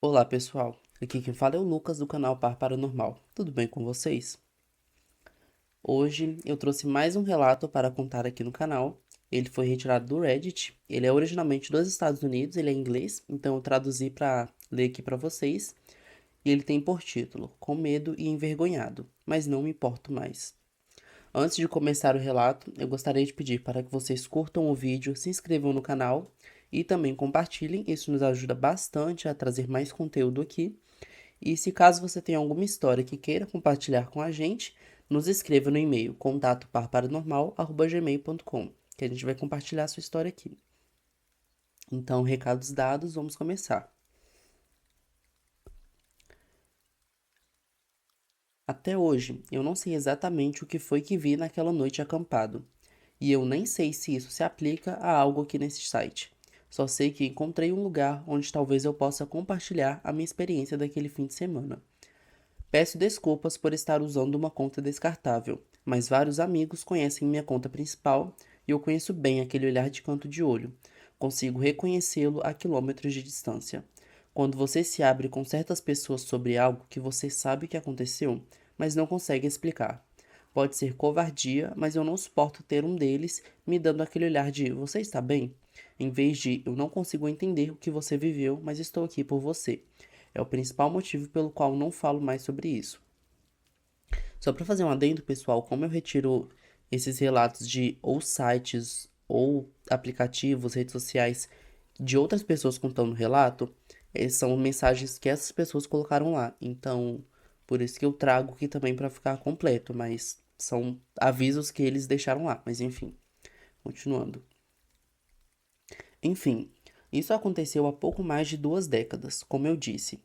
Olá pessoal, aqui quem fala é o Lucas do canal Par Paranormal. Tudo bem com vocês? Hoje eu trouxe mais um relato para contar aqui no canal. Ele foi retirado do Reddit. Ele é originalmente dos Estados Unidos, ele é inglês, então eu traduzi para ler aqui para vocês. E ele tem por título Com Medo e Envergonhado, mas não me importo mais. Antes de começar o relato, eu gostaria de pedir para que vocês curtam o vídeo, se inscrevam no canal e também compartilhem. Isso nos ajuda bastante a trazer mais conteúdo aqui. E se caso você tenha alguma história que queira compartilhar com a gente, nos escreva no e-mail contatoparparanormal@gmail.com, que a gente vai compartilhar a sua história aqui. Então, recados dados, vamos começar. Até hoje, eu não sei exatamente o que foi que vi naquela noite acampado, e eu nem sei se isso se aplica a algo aqui nesse site. Só sei que encontrei um lugar onde talvez eu possa compartilhar a minha experiência daquele fim de semana. Peço desculpas por estar usando uma conta descartável, mas vários amigos conhecem minha conta principal e eu conheço bem aquele olhar de canto de olho. Consigo reconhecê-lo a quilômetros de distância. Quando você se abre com certas pessoas sobre algo que você sabe que aconteceu, mas não consegue explicar. Pode ser covardia, mas eu não suporto ter um deles me dando aquele olhar de você está bem? Em vez de eu não consigo entender o que você viveu, mas estou aqui por você. É o principal motivo pelo qual não falo mais sobre isso. Só para fazer um adendo, pessoal, como eu retiro esses relatos de ou sites ou aplicativos, redes sociais de outras pessoas contando relato, são mensagens que essas pessoas colocaram lá. Então, por isso que eu trago aqui também para ficar completo, mas são avisos que eles deixaram lá. Mas enfim, continuando. Enfim, isso aconteceu há pouco mais de 2 décadas, como eu disse.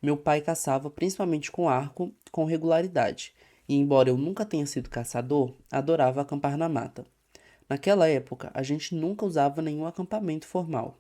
Meu pai caçava principalmente com arco, com regularidade, e embora eu nunca tenha sido caçador, adorava acampar na mata. Naquela época, a gente nunca usava nenhum acampamento formal.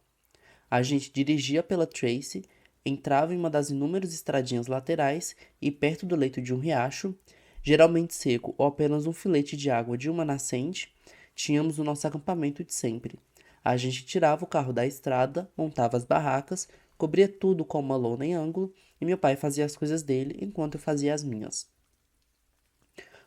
A gente dirigia pela Trace, entrava em uma das inúmeras estradinhas laterais e perto do leito de um riacho, geralmente seco ou apenas um filete de água de uma nascente, tínhamos o nosso acampamento de sempre. A gente tirava o carro da estrada, montava as barracas, cobria tudo com uma lona em ângulo e meu pai fazia as coisas dele enquanto eu fazia as minhas.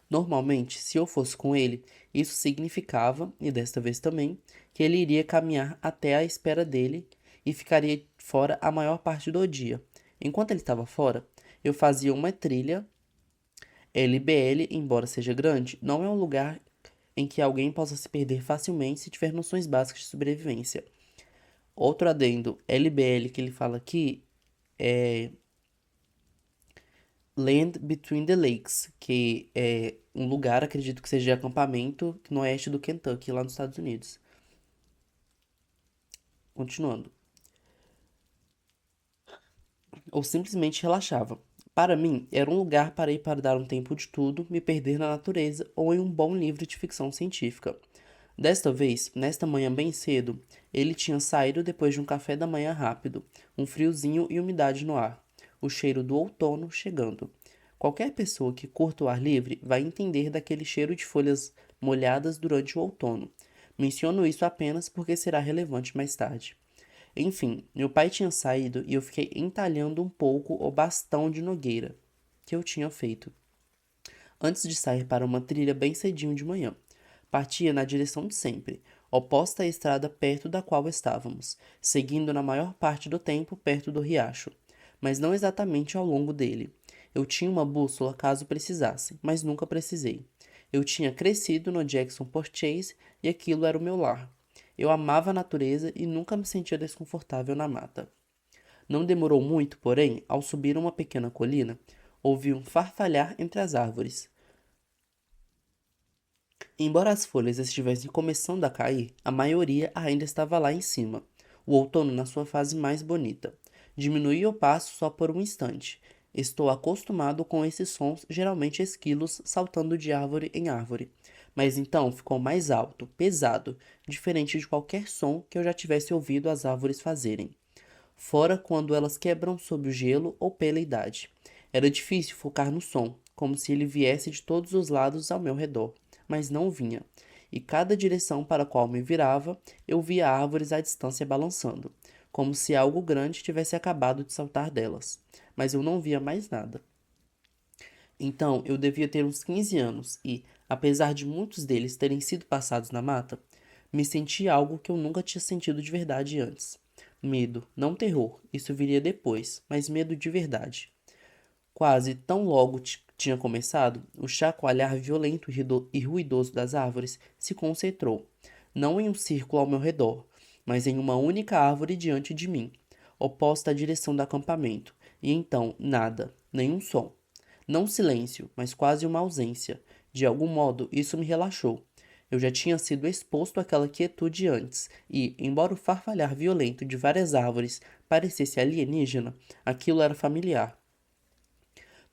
Normalmente, se eu fosse com ele, isso significava, e desta vez também, que ele iria caminhar até a espera dele e ficaria fora a maior parte do dia. Enquanto ele estava fora, eu fazia uma trilha. LBL, embora seja grande, não é um lugar em que alguém possa se perder facilmente se tiver noções básicas de sobrevivência. Outro adendo, LBL que ele fala aqui é Land Between the Lakes, que é um lugar, acredito que seja de acampamento no oeste do Kentucky, lá nos Estados Unidos. Continuando. Ou simplesmente relaxava. Para mim, era um lugar para ir para dar um tempo de tudo, me perder na natureza ou em um bom livro de ficção científica. Desta vez, nesta manhã bem cedo, ele tinha saído depois de um café da manhã rápido, um friozinho e umidade no ar, o cheiro do outono chegando. Qualquer pessoa que curta o ar livre vai entender daquele cheiro de folhas molhadas durante o outono. Menciono isso apenas porque será relevante mais tarde. Enfim, meu pai tinha saído e eu fiquei entalhando um pouco o bastão de nogueira que eu tinha feito, antes de sair para uma trilha bem cedinho de manhã. Partia na direção de sempre, oposta à estrada perto da qual estávamos, seguindo na maior parte do tempo perto do riacho, mas não exatamente ao longo dele. Eu tinha uma bússola caso precisasse, mas nunca precisei. Eu tinha crescido no Jackson Purchase e aquilo era o meu lar. Eu amava a natureza e nunca me sentia desconfortável na mata. Não demorou muito, porém, ao subir uma pequena colina, ouvi um farfalhar entre as árvores. Embora as folhas estivessem começando a cair, a maioria ainda estava lá em cima, o outono na sua fase mais bonita. Diminui o passo só por um instante. Estou acostumado com esses sons, geralmente esquilos saltando de árvore em árvore. Mas então ficou mais alto, pesado, diferente de qualquer som que eu já tivesse ouvido as árvores fazerem. Fora quando elas quebram sob o gelo ou pela idade. Era difícil focar no som, como se ele viesse de todos os lados ao meu redor, mas não vinha. E cada direção para a qual me virava, eu via árvores à distância balançando, como se algo grande tivesse acabado de saltar delas, mas eu não via mais nada. Então, eu devia ter uns 15 anos e, apesar de muitos deles terem sido passados na mata, me senti algo que eu nunca tinha sentido de verdade antes. Medo, não terror, isso viria depois, mas medo de verdade. Quase tão logo tinha começado, o chacoalhar violento e ruidoso das árvores se concentrou, não em um círculo ao meu redor, mas em uma única árvore diante de mim, oposta à direção do acampamento, e então nada, nenhum som. Não silêncio, mas quase uma ausência. De algum modo, isso me relaxou. Eu já tinha sido exposto àquela quietude antes, e, embora o farfalhar violento de várias árvores parecesse alienígena, aquilo era familiar.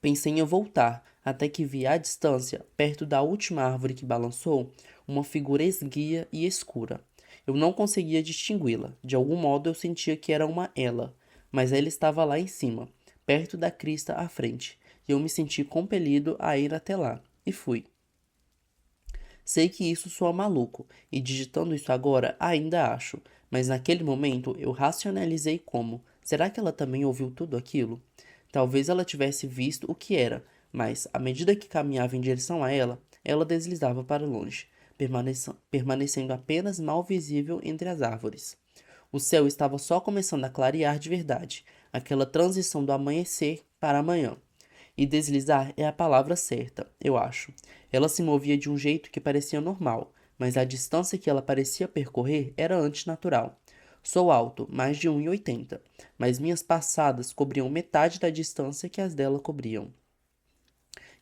Pensei em voltar, até que vi à distância, perto da última árvore que balançou, uma figura esguia e escura. Eu não conseguia distingui-la. De algum modo eu sentia que era uma ela, mas ela estava lá em cima, perto da crista à frente, e eu me senti compelido a ir até lá, e fui. Sei que isso soa maluco, e digitando isso agora ainda acho, mas naquele momento eu racionalizei como: será que ela também ouviu tudo aquilo? Talvez ela tivesse visto o que era, mas, à medida que caminhava em direção a ela, ela deslizava para longe, permanecendo apenas mal visível entre as árvores. O céu estava só começando a clarear de verdade, aquela transição do amanhecer para amanhã. E deslizar é a palavra certa, eu acho. Ela se movia de um jeito que parecia normal, mas a distância que ela parecia percorrer era antinatural. Sou alto, mais de 1,80, mas minhas passadas cobriam metade da distância que as dela cobriam.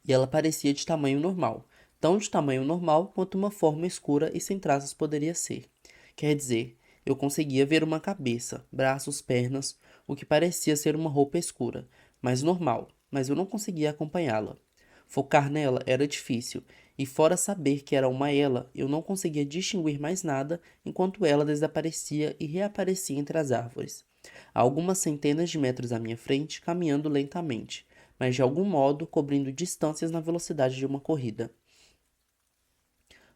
E ela parecia de tamanho normal, tão de tamanho normal quanto uma forma escura e sem traços poderia ser. Quer dizer, eu conseguia ver uma cabeça, braços, pernas, o que parecia ser uma roupa escura, mas normal, mas eu não conseguia acompanhá-la. Focar nela era difícil, e fora saber que era uma ela, eu não conseguia distinguir mais nada enquanto ela desaparecia e reaparecia entre as árvores. A algumas centenas de metros à minha frente, caminhando lentamente, mas de algum modo cobrindo distâncias na velocidade de uma corrida.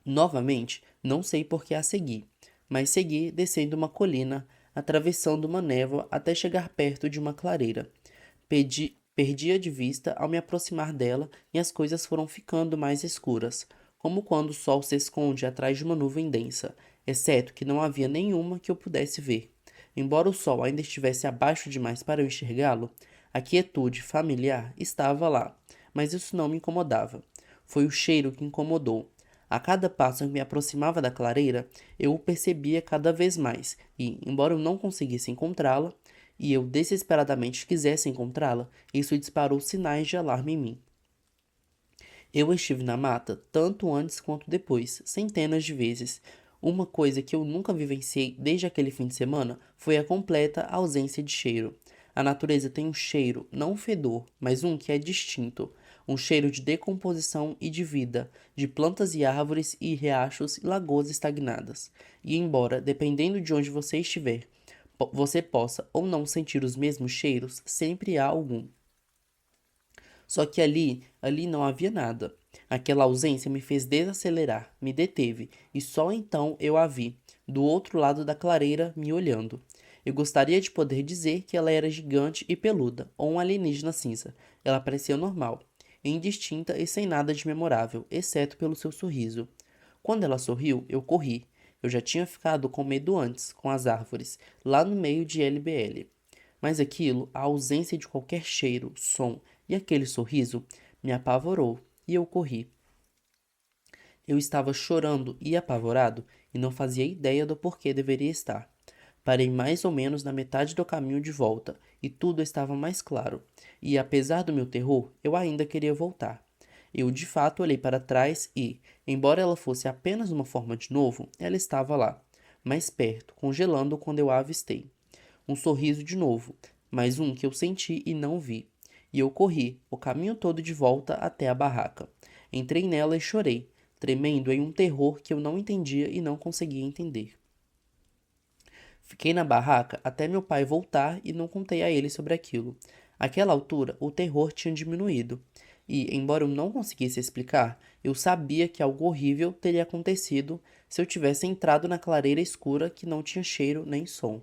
Novamente, não sei por que a segui, mas segui descendo uma colina, atravessando uma névoa até chegar perto de uma clareira. Perdia de vista ao me aproximar dela e as coisas foram ficando mais escuras, como quando o sol se esconde atrás de uma nuvem densa, exceto que não havia nenhuma que eu pudesse ver. Embora o sol ainda estivesse abaixo demais para eu enxergá-lo, a quietude familiar estava lá, mas isso não me incomodava. Foi o cheiro que incomodou. A cada passo que me aproximava da clareira, eu o percebia cada vez mais, e, embora eu não conseguisse encontrá-la, e eu desesperadamente quisesse encontrá-la, isso disparou sinais de alarme em mim. Eu estive na mata tanto antes quanto depois, centenas de vezes. Uma coisa que eu nunca vivenciei desde aquele fim de semana foi a completa ausência de cheiro. A natureza tem um cheiro, não um fedor, mas um que é distinto. Um cheiro de decomposição e de vida, de plantas e árvores e riachos e lagoas estagnadas. E embora, dependendo de onde você estiver, você possa ou não sentir os mesmos cheiros, sempre há algum. Só que ali não havia nada. Aquela ausência me fez desacelerar, me deteve, e só então eu a vi, do outro lado da clareira, me olhando. Eu gostaria de poder dizer que ela era gigante e peluda, ou um alienígena cinza. Ela parecia normal, indistinta e sem nada de memorável, exceto pelo seu sorriso. Quando ela sorriu, eu corri. Eu já tinha ficado com medo antes, com as árvores, lá no meio de LBL. Mas aquilo, a ausência de qualquer cheiro, som e aquele sorriso, me apavorou e eu corri. Eu estava chorando e apavorado e não fazia ideia do porquê deveria estar. Parei mais ou menos na metade do caminho de volta e tudo estava mais claro. E apesar do meu terror, eu ainda queria voltar. Eu de fato olhei para trás e, embora ela fosse apenas uma forma de novo, ela estava lá, mais perto, congelando quando eu a avistei. Um sorriso de novo, mas um que eu senti e não vi. E eu corri, o caminho todo de volta até a barraca. Entrei nela e chorei, tremendo em um terror que eu não entendia e não conseguia entender. Fiquei na barraca até meu pai voltar e não contei a ele sobre aquilo. Àquela altura, o terror tinha diminuído. E, embora eu não conseguisse explicar, eu sabia que algo horrível teria acontecido se eu tivesse entrado na clareira escura que não tinha cheiro nem som.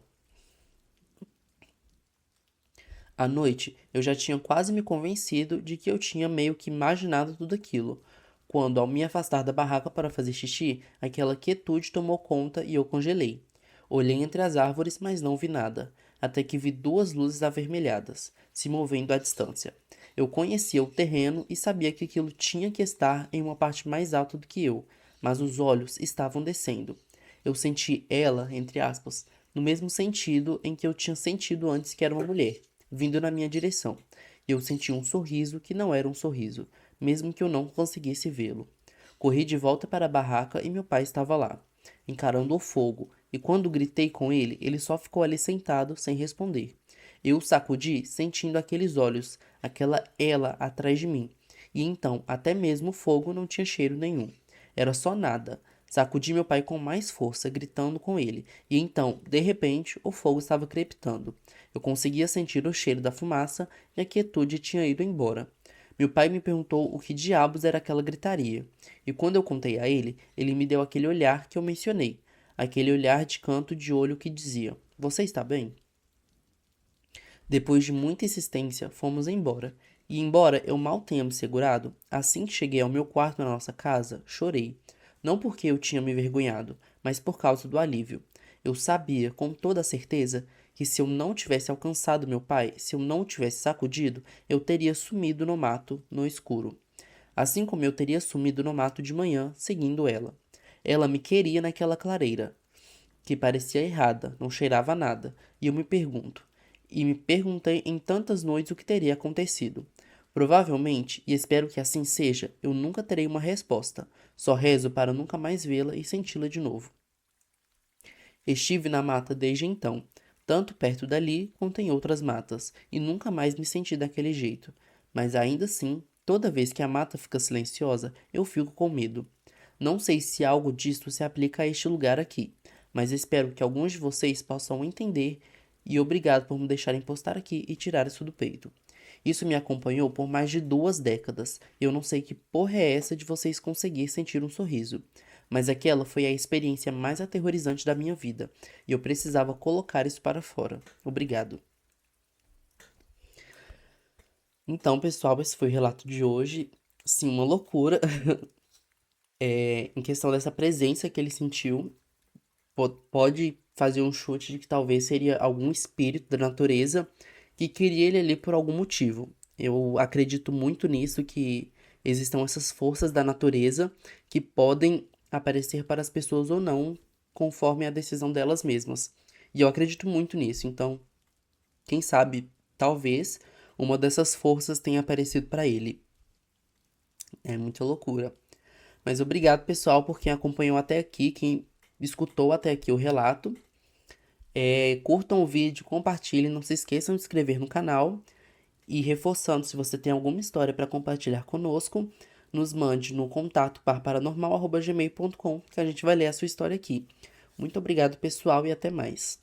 À noite, eu já tinha quase me convencido de que eu tinha meio que imaginado tudo aquilo. Quando, ao me afastar da barraca para fazer xixi, aquela quietude tomou conta e eu congelei. Olhei entre as árvores, mas não vi nada, até que vi duas luzes avermelhadas, se movendo à distância. Eu conhecia o terreno e sabia que aquilo tinha que estar em uma parte mais alta do que eu, mas os olhos estavam descendo. Eu senti ela, entre aspas, no mesmo sentido em que eu tinha sentido antes que era uma mulher, vindo na minha direção. Eu senti um sorriso que não era um sorriso, mesmo que eu não conseguisse vê-lo. Corri de volta para a barraca e meu pai estava lá, encarando o fogo, e quando gritei com ele, ele só ficou ali sentado, sem responder. Eu o sacudi, sentindo aqueles olhos, aquela ela atrás de mim. E então, até mesmo o fogo não tinha cheiro nenhum. Era só nada. Sacudi meu pai com mais força, gritando com ele. E então, de repente, o fogo estava crepitando. Eu conseguia sentir o cheiro da fumaça e a quietude tinha ido embora. Meu pai me perguntou o que diabos era aquela gritaria. E quando eu contei a ele, ele me deu aquele olhar que eu mencionei. Aquele olhar de canto de olho que dizia: Você está bem? Depois de muita insistência, fomos embora. E embora eu mal tenha me segurado, assim que cheguei ao meu quarto na nossa casa, chorei. Não porque eu tinha me envergonhado, mas por causa do alívio. Eu sabia, com toda a certeza, que se eu não tivesse alcançado meu pai, se eu não o tivesse sacudido, eu teria sumido no mato, no escuro. Assim como eu teria sumido no mato de manhã, seguindo ela. Ela me queria naquela clareira, que parecia errada, não cheirava a nada, e eu me pergunto, e me perguntei em tantas noites o que teria acontecido. Provavelmente, e espero que assim seja, eu nunca terei uma resposta. Só rezo para nunca mais vê-la e senti-la de novo. Estive na mata desde então, tanto perto dali quanto em outras matas, e nunca mais me senti daquele jeito. Mas ainda assim, toda vez que a mata fica silenciosa, eu fico com medo. Não sei se algo disto se aplica a este lugar aqui, mas espero que alguns de vocês possam entender e obrigado por me deixarem postar aqui e tirar isso do peito. Isso me acompanhou por mais de 2 décadas. Eu não sei que porra é essa de vocês conseguir sentir um sorriso. Mas aquela foi a experiência mais aterrorizante da minha vida. E eu precisava colocar isso para fora. Obrigado. Então, pessoal, esse foi o relato de hoje. Sim, uma loucura. Em questão dessa presença que ele sentiu, pode fazer um chute de que talvez seria algum espírito da natureza que queria ele ali por algum motivo. Eu acredito muito nisso, que existam essas forças da natureza que podem aparecer para as pessoas ou não, conforme a decisão delas mesmas. E eu acredito muito nisso, então, quem sabe, talvez uma dessas forças tenha aparecido para ele. É muita loucura. Mas obrigado, pessoal, por quem acompanhou até aqui, quem escutou até aqui o relato. Curtam o vídeo, compartilhem, não se esqueçam de se inscrever no canal. E reforçando, se você tem alguma história para compartilhar conosco, nos mande no contato paranormal@gmail.com, que a gente vai ler a sua história aqui. Muito obrigado, pessoal, e até mais.